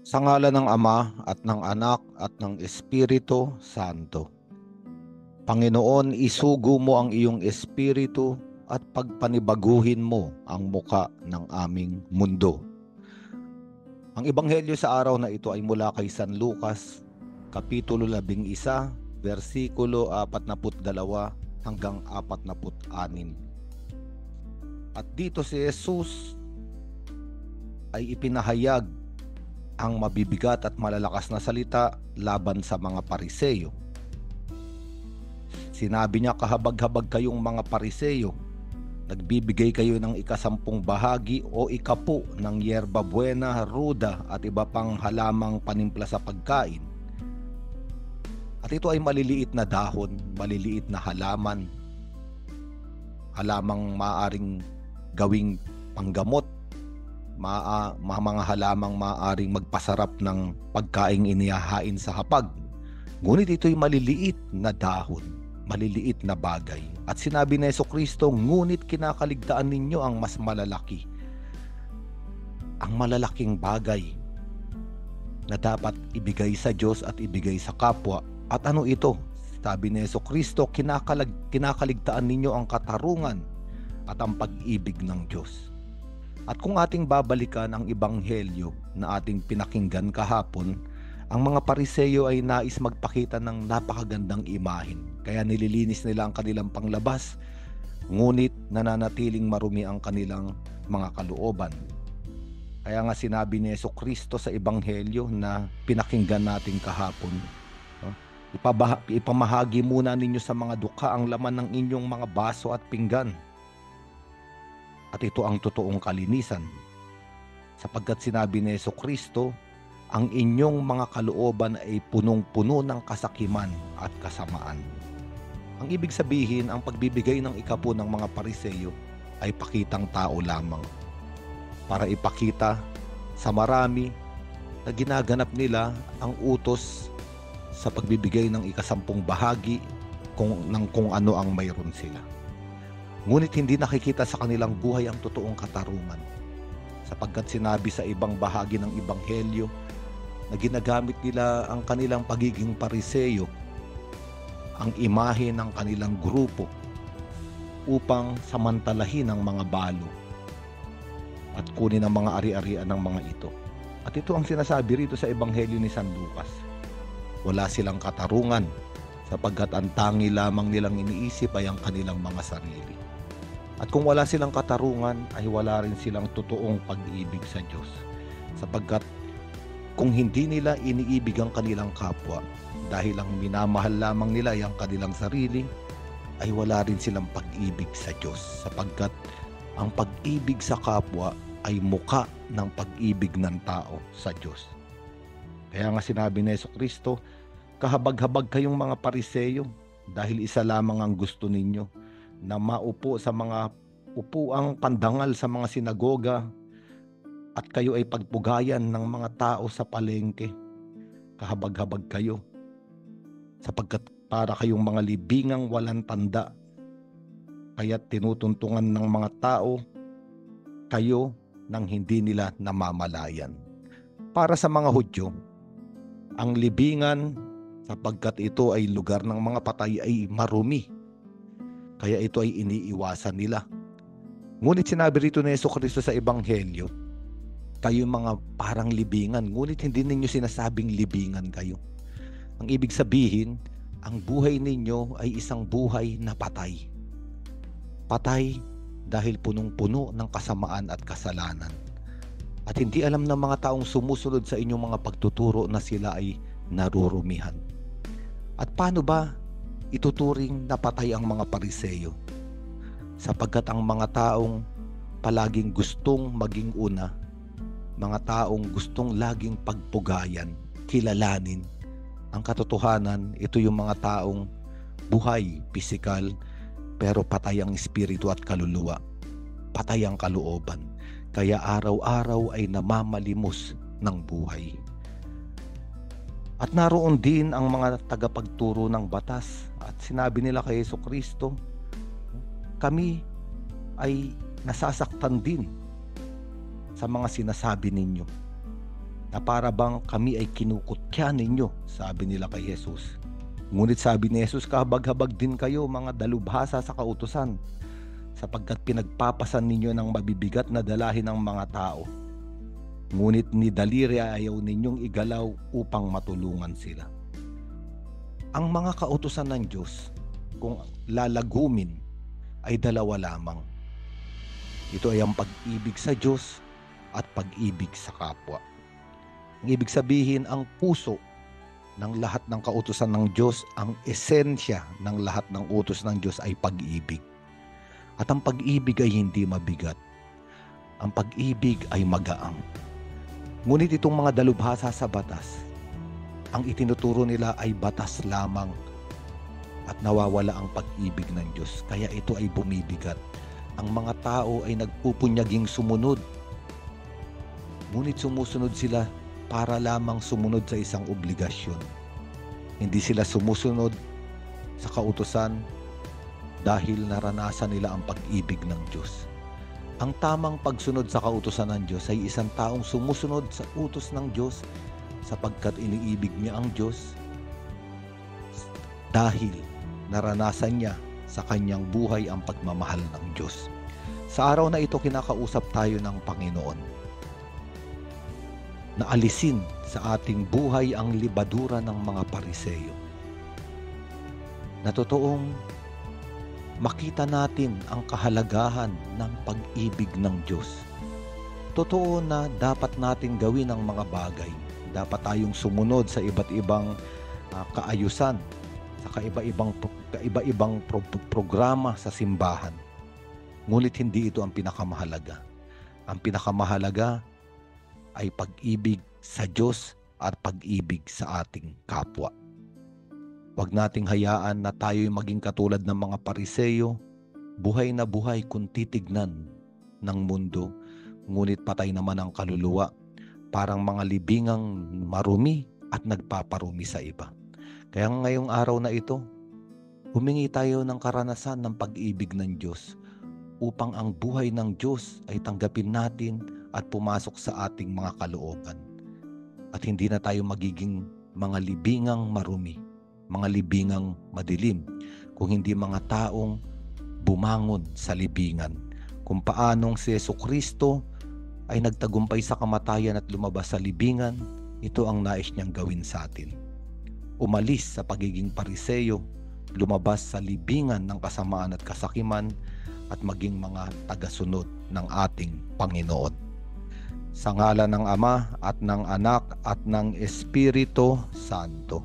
Sa ngalan ng Ama at ng Anak at ng Espiritu Santo. Panginoon, isugo mo ang iyong Espiritu at pagpanibaguhin mo ang muka ng aming mundo. Ang ebanghelyo sa araw na ito ay mula kay San Lucas, Kapitulo 11, versikulo 42 hanggang 46. At dito si Jesus ay ipinahayag ang mabibigat at malalakas na salita laban sa mga Pariseyo. Sinabi niya, kahabag-habag kayong mga Pariseyo, nagbibigay kayo ng 10 bahagi o 10 ng yerba buena, ruda at iba pang halamang panimpla sa pagkain. At ito ay maliliit na dahon, maliliit na halaman, halamang maaring gawing panggamot, mga halamang maaring magpasarap ng pagkaing inihahain sa hapag. Ngunit ito'y maliliit na dahon, maliliit na bagay. At sinabi ni Jesucristo, ngunit kinakaligtaan ninyo ang mas malalaki, ang malalaking bagay na dapat ibigay sa Diyos at ibigay sa kapwa. At ano ito? Sabi ni Jesucristo, kinakaligtaan ninyo ang katarungan at ang pag-ibig ng Diyos. At kung ating babalikan ang ebanghelyo na ating pinakinggan kahapon, ang mga Pariseyo ay nais magpakita ng napakagandang imahen. Kaya nililinis nila ang kanilang panglabas, ngunit nananatiling marumi ang kanilang mga kalooban. Kaya nga sinabi ni Jesucristo sa ebanghelyo na pinakinggan natin kahapon, ipamahagi muna ninyo sa mga dukha ang laman ng inyong mga baso at pinggan. At ito ang totoong kalinisan, sapagkat sinabi ni Jesucristo, ang inyong mga kalooban ay punong-puno ng kasakiman at kasamaan. Ang ibig sabihin, ang pagbibigay ng 10 ng mga Pariseyo ay pakitang tao lamang, para ipakita sa marami na ginaganap nila ang utos sa pagbibigay ng 10 bahagi kung ano ang mayroon sila. Ngunit hindi nakikita sa kanilang buhay ang totoong katarungan, sapagkat sinabi sa ibang bahagi ng ebanghelyo na ginagamit nila ang kanilang pagiging Pariseyo, ang imahe ng kanilang grupo, upang samantalahin ang mga balo at kunin ang mga ari-arian ng mga ito. At ito ang sinasabi rito sa ebanghelyo ni San Lucas. Wala silang katarungan, sapagkat ang tangi lamang nilang iniisip ay ang kanilang mga sarili. At kung wala silang katarungan, ay wala rin silang totoong pag-ibig sa Diyos. Sapagkat kung hindi nila iniibig ang kanilang kapwa, dahil ang minamahal lamang nila ay ang kanilang sarili, ay wala rin silang pag-ibig sa Diyos. Sapagkat ang pag-ibig sa kapwa ay muka ng pag-ibig ng tao sa Diyos. Kaya nga sinabi ni Jesucristo, kahabag-habag kayong mga Pariseyo, dahil isa lamang ang gusto ninyo, na maupo sa mga upuang pandangal sa mga sinagoga, at kayo ay pagpugayan ng mga tao sa palengke. Kahabag-habag kayo, sapagkat para kayong mga libingang walang tanda, kaya't tinutuntungan ng mga tao kayo nang hindi nila namamalayan. Para sa mga Hudyo, ang libingan, sapagkat ito ay lugar ng mga patay, ay marumi. Kaya ito ay iniiwasan nila. Ngunit sinabi rito ni Jesucristo sa ebanghelyo, kayo mga parang libingan, ngunit hindi ninyo sinasabing libingan kayo. Ang ibig sabihin, ang buhay ninyo ay isang buhay na patay. Patay dahil punong-puno ng kasamaan at kasalanan. At hindi alam ng mga taong sumusunod sa inyong mga pagtuturo na sila ay narurumihan. At paano ba ituturing na patay ang mga Pariseyo? Sapagkat ang mga taong palaging gustong maging una, mga taong gustong laging pagpugayan, kilalanin ang katotohanan, ito yung mga taong buhay, pisikal, pero patay ang espiritu at kaluluwa, patay ang kalooban, kaya araw-araw ay namamalimos ng buhay. At naroon din ang mga tagapagturo ng batas, at sinabi nila kay Jesucristo, kami ay nasasaktan din sa mga sinasabi ninyo. na para bang kami ay kinukutya ninyo, sabi nila kay Jesus. Ngunit sabi ni Jesus, kahabag-habag din kayo mga dalubhasa sa kautusan, sapagkat pinagpapasan ninyo ng mabibigat na dalahin ng mga tao. Ngunit ni daliri ayaw ninyong igalaw upang matulungan sila. Ang mga kautusan ng Diyos, kung lalagumin, ay dalawa lamang. Ito ay ang pag-ibig sa Diyos at pag-ibig sa kapwa. Ang ibig sabihin, ang puso ng lahat ng kautusan ng Diyos, ang esensya ng lahat ng utos ng Diyos ay pag-ibig. At ang pag-ibig ay hindi mabigat. Ang pag-ibig ay magaang. Ngunit itong mga dalubhasa sa batas, ang itinuturo nila ay batas lamang at nawawala ang pag-ibig ng Diyos. Kaya ito ay bumibigat. Ang mga tao ay nagpupunyaging sumunod. Ngunit sumusunod sila para lamang sumunod sa isang obligasyon. Hindi sila sumusunod sa kautusan dahil naranasan nila ang pag-ibig ng Diyos. Ang tamang pagsunod sa kautusan ng Diyos ay isang taong sumusunod sa utos ng Diyos sapagkat iniibig niya ang Diyos dahil naranasan niya sa kanyang buhay ang pagmamahal ng Diyos. Sa araw na ito, kinakausap tayo ng Panginoon na alisin sa ating buhay ang libadura ng mga Pariseyo. Na totoong makita natin ang kahalagahan ng pag-ibig ng Diyos. Totoo na dapat natin gawin ang mga bagay. Dapat tayong sumunod sa iba't ibang kaayusan, sa kaiba-ibang programa sa simbahan. Ngunit hindi ito ang pinakamahalaga. Ang pinakamahalaga ay pag-ibig sa Diyos at pag-ibig sa ating kapwa. Huwag nating hayaan na tayo'y maging katulad ng mga Pariseyo, buhay na buhay kung titignan ng mundo, ngunit patay naman ang kaluluwa, parang mga libingang marumi at nagpaparumi sa iba. Kaya ngayong araw na ito, humingi tayo ng karanasan ng pag-ibig ng Diyos upang ang buhay ng Diyos ay tanggapin natin at pumasok sa ating mga kalooban. At hindi na tayo magiging mga libingang marumi, mga libingang madilim, kung hindi mga taong bumangon sa libingan. Kung paanong si Jesucristo ay nagtagumpay sa kamatayan at lumabas sa libingan, ito ang nais niyang gawin sa atin. Umalis sa pagiging Pariseyo, lumabas sa libingan ng kasamaan at kasakiman, at maging mga tagasunod ng ating Panginoon. Sa ngalan ng Ama at ng Anak at ng Espiritu Santo.